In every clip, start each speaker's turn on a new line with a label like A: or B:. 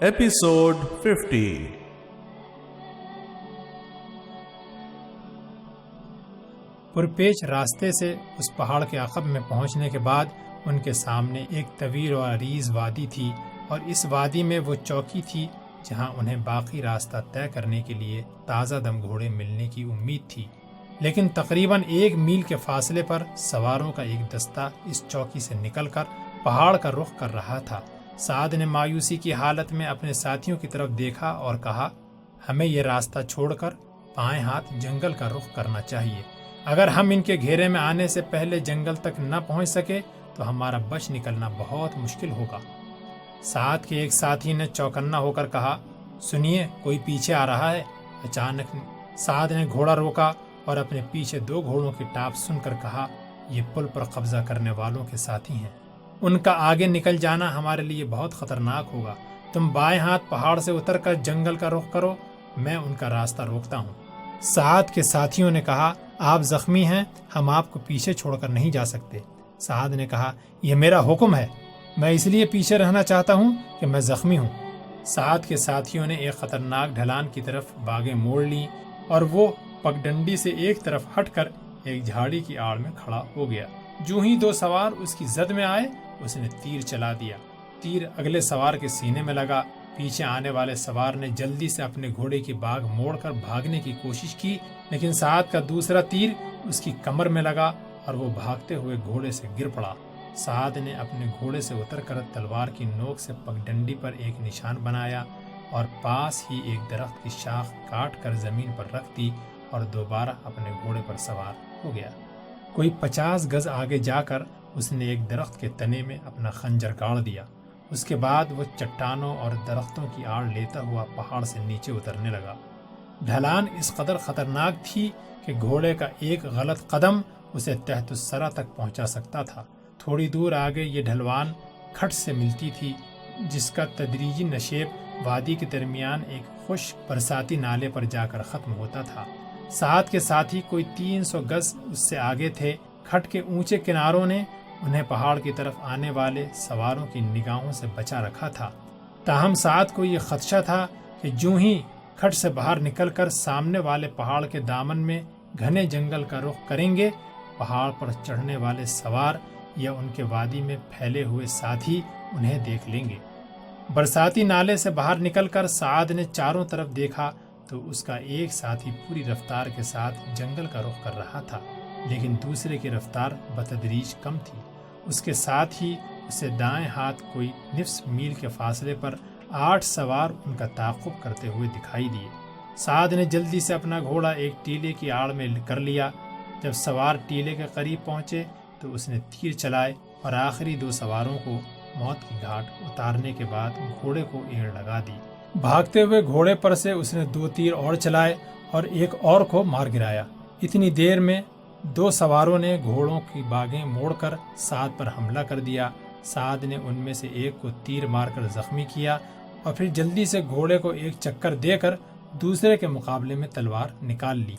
A: Episode 50.
B: پرپیچ راستے سے اس پہاڑ کے عقب میں پہنچنے کے بعد ان کے سامنے ایک طویل و عریض وادی تھی، اور اس وادی میں وہ چوکی تھی جہاں انہیں باقی راستہ طے کرنے کے لیے تازہ دم گھوڑے ملنے کی امید تھی۔ لیکن تقریباً 1 میل کے فاصلے پر سواروں کا ایک دستہ اس چوکی سے نکل کر پہاڑ کا رخ کر رہا تھا۔ سعد نے مایوسی کی حالت میں اپنے ساتھیوں کی طرف دیکھا اور کہا، ہمیں یہ راستہ چھوڑ کر بائیں ہاتھ جنگل کا رخ کرنا چاہیے۔ اگر ہم ان کے گھیرے میں آنے سے پہلے جنگل تک نہ پہنچ سکے تو ہمارا بچ نکلنا بہت مشکل ہوگا۔ سعد کے ایک ساتھی نے چوکنا ہو کر کہا، سنیے، کوئی پیچھے آ رہا ہے۔ اچانک سعد نے گھوڑا روکا اور اپنے پیچھے 2 گھوڑوں کی ٹاپ سن کر کہا، یہ پل پر قبضہ کرنے والوں کے ساتھی ہیں، ان کا آگے نکل جانا ہمارے لیے بہت خطرناک ہوگا۔ تم بائیں ہاتھ پہاڑ سے اتر کر جنگل کا رخ کرو، میں ان کا راستہ روکتا ہوں۔ سعد کے ساتھیوں نے کہا، آپ زخمی ہیں، ہم آپ کو پیچھے چھوڑ کر نہیں جا سکتے۔ سعد نے کہا، یہ میرا حکم ہے، میں اس لیے پیچھے رہنا چاہتا ہوں کہ میں زخمی ہوں۔ سعد کے ساتھیوں نے ایک خطرناک ڈھلان کی طرف باگیں موڑ لیں اور وہ پگڈنڈی سے ایک طرف ہٹ کر ایک جھاڑی کی آڑ میں کھڑا ہو گیا۔ جو ہی 2 سوار اس کی زد میں آئے، اس نے تیر چلا دیا۔ تیر اگلے سوار کے سینے میں لگا۔ پیچھے آنے والے سوار نے جلدی سے اپنے گھوڑے کی باگ موڑ کر بھاگنے کی کوشش کی، لیکن سعد کا دوسرا تیر اس کی کمر میں لگا اور وہ بھاگتے ہوئے گھوڑے سے گر پڑا۔ سعد نے اپنے گھوڑے سے اتر کر تلوار کی نوک سے پگڈنڈی پر ایک نشان بنایا اور پاس ہی ایک درخت کی شاخ کاٹ کر زمین پر رکھ دی اور دوبارہ اپنے گھوڑے پر سوار ہو گیا۔ کوئی 50 گز آگے جا کر اس نے ایک درخت کے تنے میں اپنا خنجر گاڑ دیا۔ اس کے بعد وہ چٹانوں اور درختوں کی آڑ لیتا ہوا پہاڑ سے نیچے اترنے لگا۔ ڈھلان اس قدر خطرناک تھی کہ گھوڑے کا ایک غلط قدم اسے تحت الثری تک پہنچا سکتا تھا۔ تھوڑی دور آگے یہ ڈھلوان کھٹ سے ملتی تھی، جس کا تدریجی نشیب وادی کے درمیان ایک خشک برساتی نالے پر جا کر ختم ہوتا تھا۔ سعد کے ساتھی کوئی 300 گز اس سے آگے تھے۔ کھٹ کے اونچے کناروں نے انہیں پہاڑ کی طرف آنے والے سواروں کی نگاہوں سے بچا رکھا تھا۔ تاہم سعد کو یہ خدشہ تھا کہ جو ہی کھٹ سے باہر نکل کر سامنے والے پہاڑ کے دامن میں گھنے جنگل کا رخ کریں گے، پہاڑ پر چڑھنے والے سوار یا ان کے وادی میں پھیلے ہوئے ساتھی انہیں دیکھ لیں گے۔ برساتی نالے سے باہر نکل کر سعد نے چاروں طرف دیکھا تو اس کا ایک ساتھی پوری رفتار کے ساتھ جنگل کا رخ کر رہا تھا، لیکن دوسرے کی رفتار بتدریج کم تھی۔ اس کے ساتھ ہی اسے دائیں ہاتھ کوئی نصف میل کے فاصلے پر 8 سوار ان کا تعاقب کرتے ہوئے دکھائی دیے۔ سعد نے جلدی سے اپنا گھوڑا ایک ٹیلے کی آڑ میں کر لیا۔ جب سوار ٹیلے کے قریب پہنچے تو اس نے تیر چلائے اور آخری 2 سواروں کو موت کی گھاٹ اتارنے کے بعد گھوڑے کو ایڑ لگا دی۔ بھاگتے ہوئے گھوڑے پر سے اس نے 2 تیر اور چلائے اور ایک اور کو مار گرایا۔ اتنی دیر میں 2 سواروں نے گھوڑوں کی باگیں موڑ کر سعد پر حملہ کر دیا۔ سعد نے ان میں سے ایک کو تیر مار کر زخمی کیا اور پھر جلدی سے گھوڑے کو ایک چکر دے کر دوسرے کے مقابلے میں تلوار نکال لی۔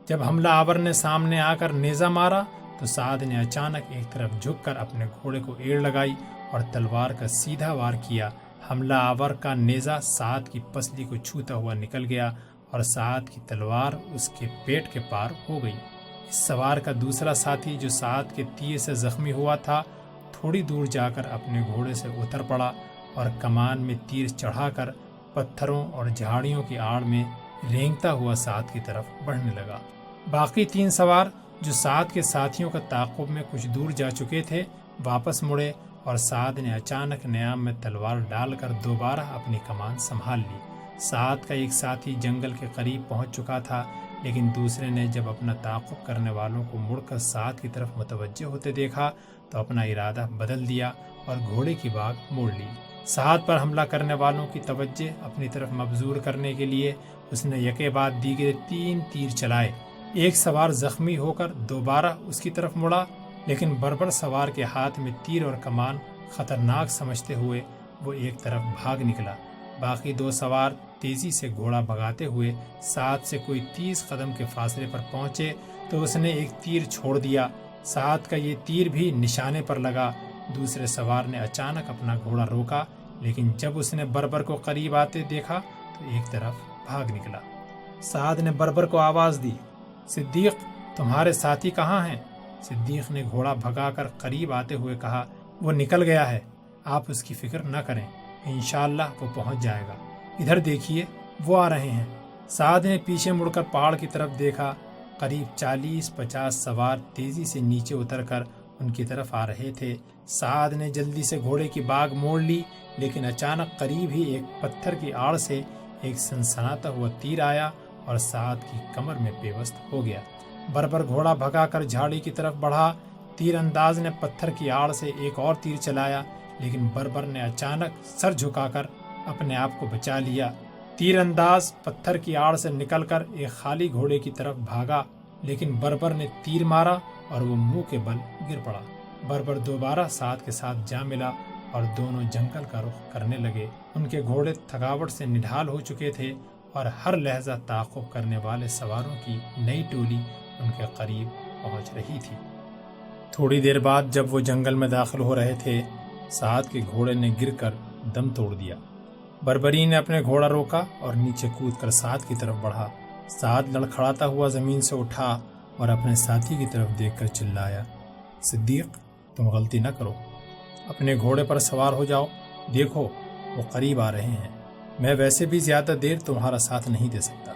B: جب حملہ آور نے سامنے آ کر نیزہ مارا تو سعد نے اچانک ایک طرف جھک کر اپنے گھوڑے کو ایڑ لگائی اور تلوار کا سیدھا وار کیا۔ حملہ آور کا نیزہ سعد کی پسلی کو چھوتا ہوا نکل گیا اور سعد کی تلوار اس کے پیٹ کے پار ہو گئی۔ اس سوار کا دوسرا ساتھی جو سعد کے تیر سے زخمی ہوا تھا، تھوڑی دور جا کر اپنے گھوڑے سے اتر پڑا اور کمان میں تیر چڑھا کر پتھروں اور جھاڑیوں کی آڑ میں رینگتا ہوا سعد کی طرف بڑھنے لگا۔ باقی 3 سوار جو سعد کے ساتھیوں کا تعاقب میں کچھ دور جا چکے تھے واپس مڑے اور سعد نے اچانک نیام میں تلوار ڈال کر دوبارہ اپنی کمان سنبھال لی۔ سعد کا ایک ساتھی جنگل کے قریب پہنچ چکا تھا، لیکن دوسرے نے جب اپنا تعاقب کرنے والوں کو مڑ کر سعد کی طرف متوجہ ہوتے دیکھا تو اپنا ارادہ بدل دیا اور گھوڑے کی باگ موڑ لی۔ سعد پر حملہ کرنے والوں کی توجہ اپنی طرف مبذور کرنے کے لیے اس نے یکے بعد دیگر 3 تیر چلائے۔ ایک سوار زخمی ہو کر دوبارہ اس کی طرف مڑا، لیکن بربر سوار کے ہاتھ میں تیر اور کمان خطرناک سمجھتے ہوئے وہ ایک طرف بھاگ نکلا۔ باقی 2 سوار تیزی سے گھوڑا بھگاتے ہوئے سعد سے کوئی 30 قدم کے فاصلے پر پہنچے تو اس نے ایک تیر چھوڑ دیا۔ سعد کا یہ تیر بھی نشانے پر لگا۔ دوسرے سوار نے اچانک اپنا گھوڑا روکا، لیکن جب اس نے بربر کو قریب آتے دیکھا تو ایک طرف بھاگ نکلا۔ سعد نے بربر کو آواز دی، صدیق تمہارے ساتھی کہاں ہیں؟ صدیق نے گھوڑا بھگا کر قریب آتے ہوئے کہا، وہ نکل گیا ہے، آپ اس کی فکر نہ کریں، انشاءاللہ وہ پہنچ جائے گا، ادھر دیکھیے وہ آ رہے ہیں۔ سعد نے پیچھے مڑ کر پہاڑ کی طرف دیکھا، قریب 40-50 سوار تیزی سے نیچے اتر کر ان کی طرف آ رہے تھے۔ سعد نے جلدی سے گھوڑے کی باگ موڑ لی، لیکن اچانک قریب ہی ایک پتھر کی آڑ سے ایک سنسناتا ہوا تیر آیا اور سعد کی کمر میں پیوست ہو گیا۔ بربر گھوڑا بھگا کر جھاڑی کی طرف بڑھا، تیر انداز نے پتھر کی آڑ سے ایک اور تیر چلایا، لیکن بربر نے اچانک سر جھکا کر اپنے آپ کو بچا لیا۔ تیر انداز پتھر کی آڑ سے نکل کر ایک خالی گھوڑے کی طرف بھاگا، لیکن بربر نے تیر مارا اور وہ منہ کے بل گر پڑا۔ بربر دوبارہ سعد کے ساتھ جا ملا اور دونوں جنگل کا رخ کرنے لگے۔ ان کے گھوڑے تھکاوٹ سے نڈھال ہو چکے تھے اور ہر لحظہ تعاقب کرنے والے سواروں کی نئی ٹولی ان کے قریب پہنچ رہی تھی۔ تھوڑی دیر بعد جب وہ جنگل میں داخل ہو رہے تھے، سعد کے گھوڑے نے گر کر دم توڑ دیا۔ بربری نے اپنے گھوڑا روکا اور نیچے کود کر سعد کی طرف بڑھا۔ سعد لڑکھڑاتا ہوا زمین سے اٹھا اور اپنے ساتھی کی طرف دیکھ کر چلایا، صدیق تم غلطی نہ کرو، اپنے گھوڑے پر سوار ہو جاؤ، دیکھو وہ قریب آ رہے ہیں، میں ویسے بھی زیادہ دیر تمہارا ساتھ نہیں دے سکتا۔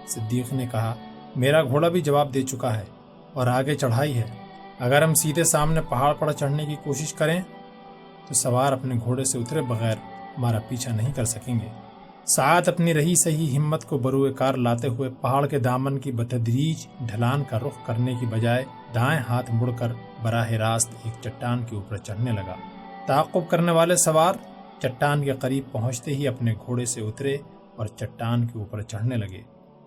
B: صدیق نے کہا، میرا گھوڑا بھی جواب دے چکا ہے اور آگے چڑھائی ہے، اگر ہم سیدھے سامنے پہاڑ پر چڑھنے کی کوشش کریں تو سوار اپنے گھوڑے سے اترے بغیر ہمارا پیچھا نہیں کر سکیں گے۔ سعد اپنی رہی صحیح ہمت کو بروئے کار لاتے ہوئے پہاڑ کے دامن کی بتدریج ڈھلان کا رخ کرنے کی بجائے دائیں ہاتھ مڑ کر براہ راست ایک چٹان کے اوپر چڑھنے لگا۔ تعاقب کرنے والے سوار چٹان کے قریب پہنچتے ہی اپنے گھوڑے سے اترے اور چٹان کے اوپر چڑھنے لگے۔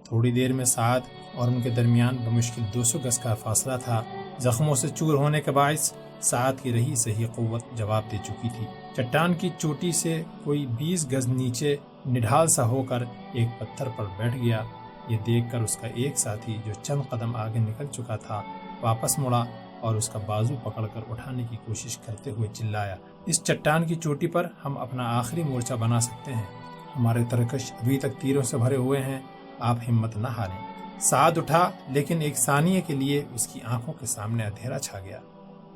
B: تھوڑی دیر میں سعد اور ان کے درمیان بمشکل 200 گز کا فاصلہ تھا۔ زخموں سے چور ہونے کے باعث سعد کی رہی صحیح قوت جواب دے چکی تھی۔ چٹان کی چوٹی سے کوئی 20 گز نیچے نڈھال سا ہو کر ایک پتھر پر بیٹھ گیا۔ یہ دیکھ کر اس کا ایک ساتھی جو چند قدم آگے نکل چکا تھا واپس مڑا اور اس کا بازو پکڑ کر اٹھانے کی کوشش کرتے ہوئے چلایا، اس چٹان کی چوٹی پر ہم اپنا آخری مورچہ بنا سکتے ہیں، ہمارے ترکش ابھی تک تیروں سے بھرے ہوئے ہیں، آپ ہمت نہ ہاریں۔ سعد اٹھا، لیکن ایک ثانیے کے لیے اس کی آنکھوں کے سامنے اندھیرا چھا گیا۔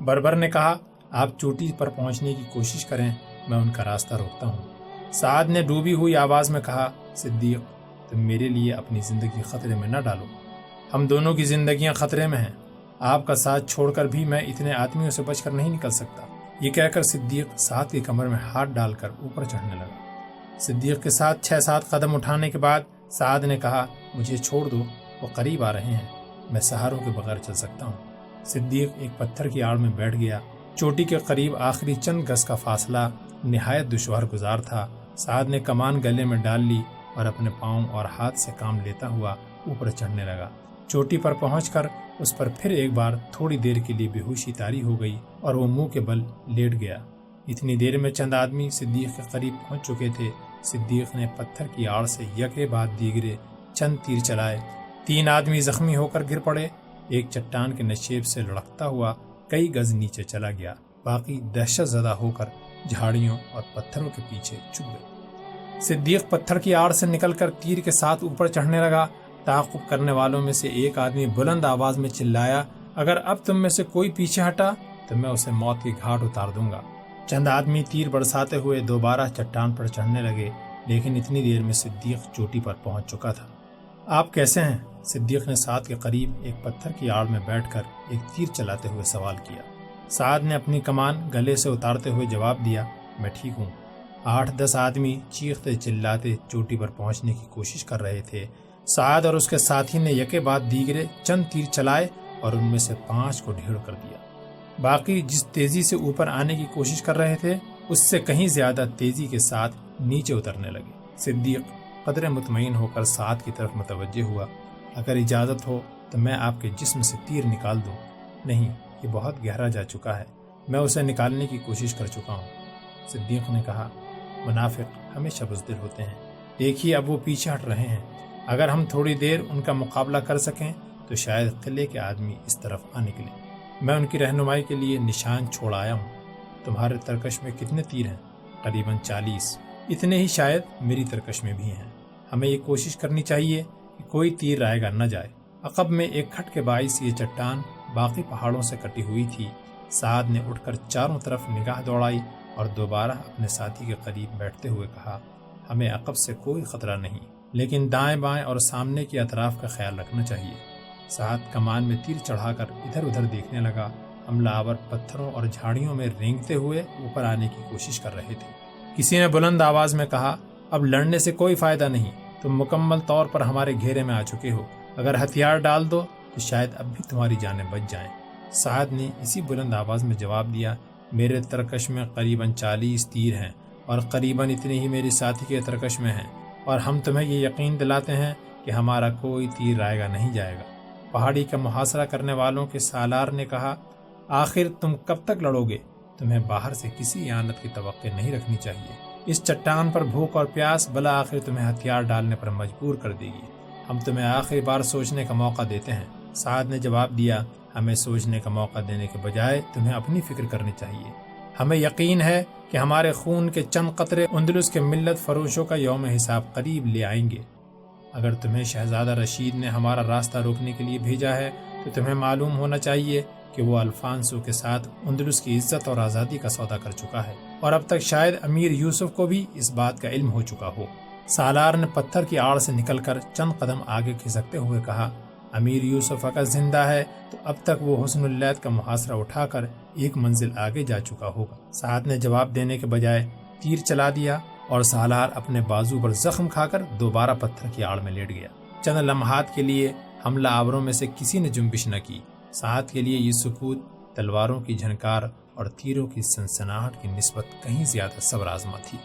B: بربر نے کہا، آپ چوٹی پر پہنچنے کی کوشش کریں، میں ان کا راستہ روکتا ہوں۔ سعد نے ڈوبی ہوئی آواز میں کہا، صدیق تم میرے لیے اپنی زندگی خطرے میں نہ ڈالو، ہم دونوں کی زندگیاں خطرے میں ہیں، آپ کا ساتھ چھوڑ کر بھی میں اتنے آدمیوں سے بچ کر نہیں نکل سکتا۔ یہ کہہ کر صدیق سعد کی کمر میں ہاتھ ڈال کر اوپر چڑھنے لگا۔ صدیق کے ساتھ 6-7 قدم اٹھانے کے بعد سعد نے کہا، مجھے چھوڑ دو، وہ قریب آ رہے ہیں، میں سہاروں کے بغیر چل سکتا ہوں۔ صدیق ایک پتھر کی آڑ میں بیٹھ گیا۔ چوٹی کے قریب آخری چند گز کا فاصلہ نہایت دشوار گزار تھا۔ سعد نے کمان گلے میں ڈال لی اور اپنے پاؤں اور ہاتھ سے کام لیتا ہوا اوپر چڑھنے لگا۔ چوٹی پر پہنچ کر اس پر پھر ایک بار تھوڑی دیر کے لیے بے ہوشی طاری ہو گئی اور وہ منہ کے بل لیٹ گیا۔ اتنی دیر میں چند آدمی صدیق کے قریب پہنچ چکے تھے۔ صدیق نے پتھر کی آڑ سے یکے بعد دیگرے چند تیر چلائے۔ 3 آدمی زخمی ہو کر گر پڑے۔ ایک چٹان کے نشیب سے لڑکتا ہوا کئی گز نیچے چلا گیا، باقی دہشت زدہ ہو کر جھاڑیوں اور پتھروں کے پیچھے چھپ گئے۔ صدیق پتھر کی آڑ سے نکل کر تیر کے ساتھ اوپر چڑھنے لگا۔ تعاقب کرنے والوں میں سے ایک آدمی بلند آواز میں چلایا، اگر اب تم میں سے کوئی پیچھے ہٹا تو میں اسے موت کی گھاٹ اتار دوں گا۔ چند آدمی تیر برساتے ہوئے دوبارہ چٹان پر چڑھنے لگے، لیکن اتنی دیر میں صدیق چوٹی پر پہنچ چکا تھا۔ آپ کیسے ہیں؟ صدیق نے سعد کے قریب ایک پتھر کی آڑ میں بیٹھ کر ایک تیر چلاتے ہوئے سوال کیا۔ سعد نے اپنی کمان گلے سے اتارتے ہوئے جواب دیا، میں ٹھیک ہوں۔ 8-10 آدمی چیختے چلاتے چوٹی پر پہنچنے کی کوشش کر رہے تھے۔ سعد اور اس کے ساتھی نے یکے بعد دیگرے چند تیر چلائے اور ان میں سے 5 کو ڈھیڑ کر دیا۔ باقی جس تیزی سے اوپر آنے کی کوشش کر رہے تھے اس سے کہیں زیادہ تیزی کے ساتھ نیچے اترنے لگے۔ صدیق قدرے مطمئن ہو کر سعد کی طرف متوجہ ہوا، اگر اجازت ہو تو میں آپ کے جسم سے تیر نکال دوں۔ نہیں، یہ بہت گہرا جا چکا ہے، میں اسے نکالنے کی کوشش کر چکا ہوں۔ صدیق نے کہا، منافق ہمیشہ بزدل ہوتے ہیں، دیکھیے اب وہ پیچھے ہٹ رہے ہیں، اگر ہم تھوڑی دیر ان کا مقابلہ کر سکیں تو شاید قلعے کے آدمی اس طرف آ نکلیں۔ میں ان کی رہنمائی کے لیے نشان چھوڑ آیا ہوں۔ تمہارے ترکش میں کتنے تیر ہیں؟ قریباً 40، اتنے ہی شاید میری ترکش میں بھی ہیں۔ ہمیں یہ کوشش کرنی چاہیے کہ کوئی تیر رائے گا نہ جائے۔ عقب میں ایک کھٹ کے باعث یہ چٹان باقی پہاڑوں سے کٹی ہوئی تھی۔ سعد نے اٹھ کر چاروں طرف نگاہ دوڑائی اور دوبارہ اپنے ساتھی کے قریب بیٹھتے ہوئے کہا، ہمیں عقب سے کوئی خطرہ نہیں، لیکن دائیں بائیں اور سامنے کے اطراف کا خیال رکھنا چاہیے۔ سعد کمان میں تیر چڑھا کر ادھر ادھر دیکھنے لگا۔ حملہ آور پتھروں اور جھاڑیوں میں رینگتے ہوئے اوپر آنے کی کوشش کر رہے تھے۔ کسی نے بلند آواز میں کہا، اب لڑنے سے کوئی فائدہ نہیں، تم مکمل طور پر ہمارے گھیرے میں آ چکے ہو، اگر ہتھیار ڈال دو تو شاید اب بھی تمہاری جانیں بچ جائیں۔ سعد نے اسی بلند آواز میں جواب دیا، میرے ترکش میں قریباً 40 تیر ہیں اور قریباً اتنے ہی میری ساتھی کے ترکش میں ہیں، اور ہم تمہیں یہ یقین دلاتے ہیں کہ ہمارا کوئی تیر رائے گا نہیں جائے گا۔ پہاڑی کا محاصرہ کرنے والوں کے سالار نے کہا، آخر تم کب تک لڑو گے؟ تمہیں باہر سے کسی اعانت کی توقع نہیں رکھنی چاہیے۔ اس چٹان پر بھوک اور پیاس بلا آخر تمہیں ہتھیار ڈالنے پر مجبور کر دے گی۔ ہم تمہیں آخری بار سوچنے کا موقع دیتے ہیں۔ سعد نے جواب دیا، ہمیں سوچنے کا موقع دینے کے بجائے تمہیں اپنی فکر کرنی چاہیے۔ ہمیں یقین ہے کہ ہمارے خون کے چند قطرے اندلس کے ملت فروشوں کا یوم حساب قریب لے آئیں گے۔ اگر تمہیں شہزادہ رشید نے ہمارا راستہ روکنے کے لیے بھیجا ہے تو تمہیں معلوم ہونا چاہیے کہ وہ الفانسو کے ساتھ اندلس کی عزت اور آزادی کا سودا کر چکا ہے، اور اب تک شاید امیر یوسف کو بھی اس بات کا علم ہو چکا ہو۔ سالار نے پتھر کی آڑ سے نکل کر چند قدم آگے کھسکتے ہوئے کہا، امیر یوسف اگر زندہ ہے تو اب تک وہ حسن اللیث کا محاصرہ اٹھا کر ایک منزل آگے جا چکا ہوگا۔ سعد نے جواب دینے کے بجائے تیر چلا دیا اور سالار اپنے بازو پر زخم کھا کر دوبارہ پتھر کی آڑ میں لیٹ گیا۔ چند لمحات کے لیے حملہ آوروں میں سے کسی نے جنبش نہ کی۔ سعد کے لیے یہ سکوت تلواروں کی جھنکار اور تیروں کی سنسناہٹ کی نسبت کہیں زیادہ صبر آزما تھی۔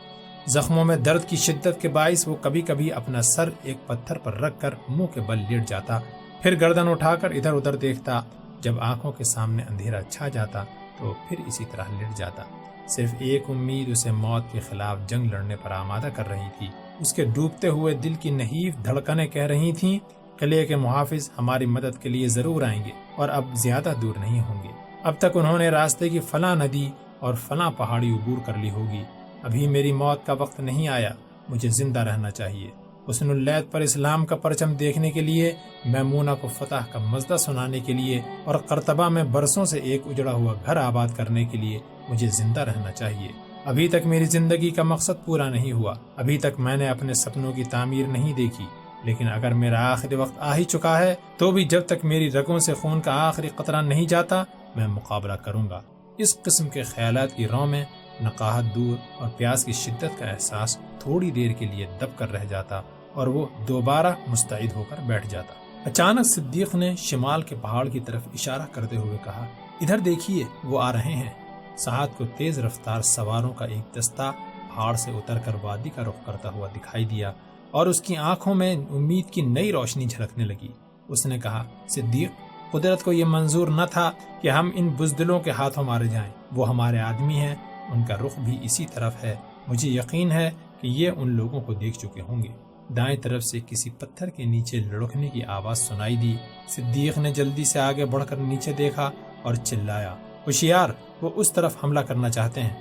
B: زخموں میں درد کی شدت کے باعث وہ کبھی کبھی اپنا سر ایک پتھر پر رکھ کر منہ کے بل لیٹ جاتا، پھر گردن اٹھا کر ادھر ادھر دیکھتا۔ جب آنکھوں کے سامنے اندھیرا چھا جاتا تو پھر اسی طرح لیٹ جاتا۔ صرف ایک امید اسے موت کے خلاف جنگ لڑنے پر آمادہ کر رہی تھی۔ اس کے ڈوبتے ہوئے دل کی نحیف دھڑکنیں کہہ رہی تھیں، قلعے کے محافظ ہماری مدد کے لیے ضرور آئیں گے اور اب زیادہ دور نہیں ہوں گے۔ اب تک انہوں نے راستے کی فلاں ندی اور فلاں پہاڑی عبور کر لی ہوگی۔ ابھی میری موت کا وقت نہیں آیا، مجھے زندہ رہنا چاہیے۔ حسن اللیث پر اسلام کا پرچم دیکھنے کے لیے، میمونہ کو فتح کا مزدہ سنانے کے لیے، اور قرطبہ میں برسوں سے ایک اجڑا ہوا گھر آباد کرنے کے لیے مجھے زندہ رہنا چاہیے۔ ابھی تک میری زندگی کا مقصد پورا نہیں ہوا، ابھی تک میں نے اپنے سپنوں کی تعمیر نہیں دیکھی، لیکن اگر میرا آخری وقت آ ہی چکا ہے تو بھی جب تک میری رگوں سے خون کا آخری قطرہ نہیں جاتا میں مقابلہ کروں گا۔ اس قسم کے خیالات کی رو میں نقاہت دور اور پیاس کی شدت کا احساس تھوڑی دیر کے لیے دب کر رہ جاتا اور وہ دوبارہ مستعد ہو کر بیٹھ جاتا۔ اچانک صدیق نے شمال کے پہاڑ کی طرف اشارہ کرتے ہوئے کہا، ادھر دیکھیے، وہ آ رہے ہیں۔ سعد کو تیز رفتار سواروں کا ایک دستہ پہاڑ سے اتر کر وادی کا رخ کرتا ہوا دکھائی دیا اور اس کی آنکھوں میں امید کی نئی روشنی جھلکنے لگی۔ اس نے کہا، صدیق، قدرت کو یہ منظور نہ تھا کہ ہم ان بزدلوں کے ہاتھوں مارے جائیں۔ وہ ہمارے آدمی ہیں، ان کا رخ بھی اسی طرف ہے۔ مجھے یقین ہے کہ یہ ان لوگوں کو دیکھ چکے ہوں گے۔ دائیں طرف سے کسی پتھر کے نیچے لڑکنے کی آواز سنائی دی۔ صدیق نے جلدی سے آگے بڑھ کر نیچے دیکھا اور چلایا، ہوشیار، وہ اس طرف حملہ کرنا چاہتے ہیں۔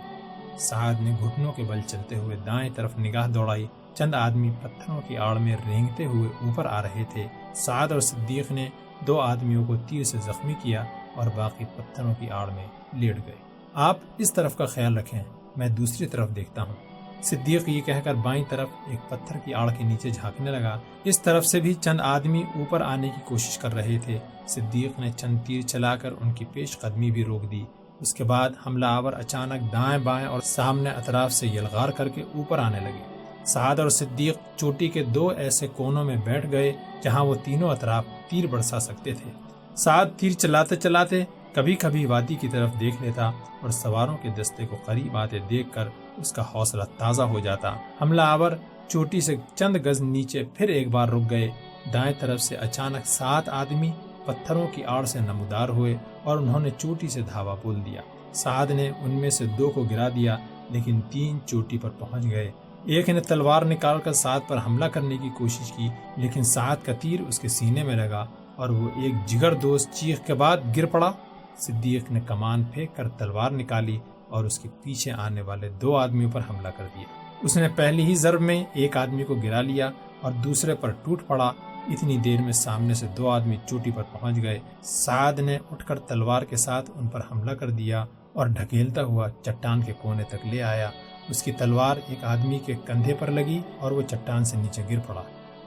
B: سعد نے گھٹنوں کے بل چلتے ہوئے دائیں طرف نگاہ دوڑائی۔ چند آدمی پتھروں کی آڑ میں رینگتے ہوئے اوپر آ رہے تھے۔ سعد اور صدیق نے 2 آدمیوں کو تیر سے زخمی کیا اور باقی پتھروں کی آڑ میں لیٹ گئے۔ آپ اس طرف کا خیال رکھیں، میں دوسری طرف دیکھتا ہوں۔ صدیق یہ کہہ کر بائیں طرف ایک پتھر کی آڑ کے نیچے جھانکنے لگا۔ اس طرف سے بھی چند آدمی اوپر آنے کی کوشش کر رہے تھے۔ صدیق نے چند تیر چلا کر ان کی پیش قدمی بھی روک دی۔ اس کے بعد حملہ آور اچانک دائیں بائیں اور سامنے اطراف سے یلغار کر کے اوپر آنے لگے۔ سعد اور صدیق چوٹی کے 2 ایسے کونوں میں بیٹھ گئے جہاں وہ تینوں اطراف تیر برسا سکتے تھے۔ سعد تیر چلاتے چلاتے کبھی کبھی وادی کی طرف دیکھ لیتا اور سواروں کے دستے کو قریب آتے دیکھ کر اس کا حوصلہ تازہ ہو جاتا۔ حملہ آور چوٹی سے چند گز نیچے پھر ایک بار رک گئے۔ دائیں طرف سے اچانک 7 آدمی پتھروں کی آڑ سے نمودار ہوئے اور انہوں نے چوٹی سے دھاوا بول دیا۔ سعد نے ان میں سے 2 کو گرا دیا، لیکن 3 چوٹی پر پہنچ گئے۔ ایک نے تلوار نکال کر سعد پر حملہ کرنے کی کوشش کی، لیکن سعد کا تیر اس کے سینے میں لگا اور وہ ایک جگر دوز چیخ کے بعد گر پڑا۔ صدیق نے کمان پھینک کر تلوار نکالی اور اس کے پیچھے آنے والے 2 آدمیوں پر حملہ کر دیا۔ اس نے پہلی ہی ضرب میں ایک آدمی کو گرا لیا اور دوسرے پر ٹوٹ پڑا۔ اتنی دیر میں سامنے سے 2 آدمی چوٹی پر پہنچ گئے۔ سعد نے اٹھ کر تلوار کے ساتھ ان پر حملہ کر دیا اور ڈھکیلتا ہوا چٹان کے کونے تک لے آیا۔ اس کی تلوار ایک آدمی کے کندھے پر لگی اور وہ چٹان سے نیچے گر پڑا۔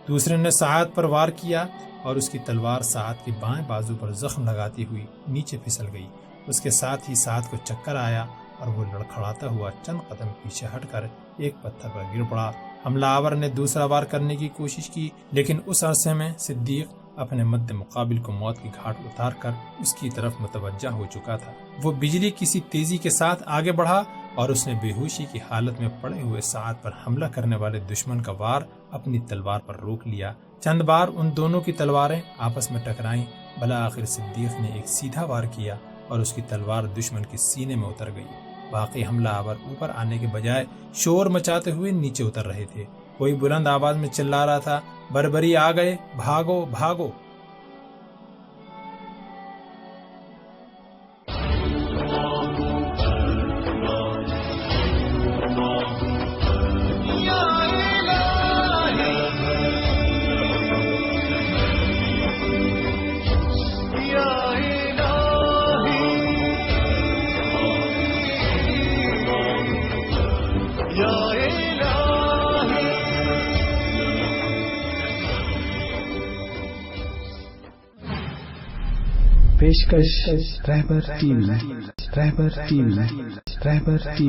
B: دوسرے نے سعد پر وار کیا اور اس کی تلوار سعد کے بائیں بازو پر زخم لگاتی ہوئی نیچے پھسل گئی۔ اس کے ساتھ ہی سعد کو چکر آیا اور وہ لڑکھڑاتا ہوا چند قدم پیچھے ہٹ کر ایک پتھر پر گر پڑا۔ حملہ آور نے دوسرا وار کرنے کی کوشش کی، لیکن اس عرصے میں صدیق اپنے مد مقابل کو موت کی گھاٹ اتار کر اس کی طرف متوجہ ہو چکا تھا۔ وہ بجلی کسی تیزی کے ساتھ آگے بڑھا اور اس نے بے ہوشی کی حالت میں پڑے ہوئے سعد پر حملہ کرنے والے دشمن کا وار اپنی تلوار پر روک لیا۔ چند بار ان دونوں کی تلواریں آپس میں ٹکرائیں، بالآخر صدیق نے ایک سیدھا وار کیا اور اس کی تلوار دشمن کے سینے میں اتر گئی۔ باقی حملہ آور اوپر آنے کے بجائے شور مچاتے ہوئے نیچے اتر رہے تھے۔ کوئی بلند آواز میں چلا رہا تھا، بربری آ گئے، بھاگو بھاگو۔
C: پیشکش رہبر ٹی وی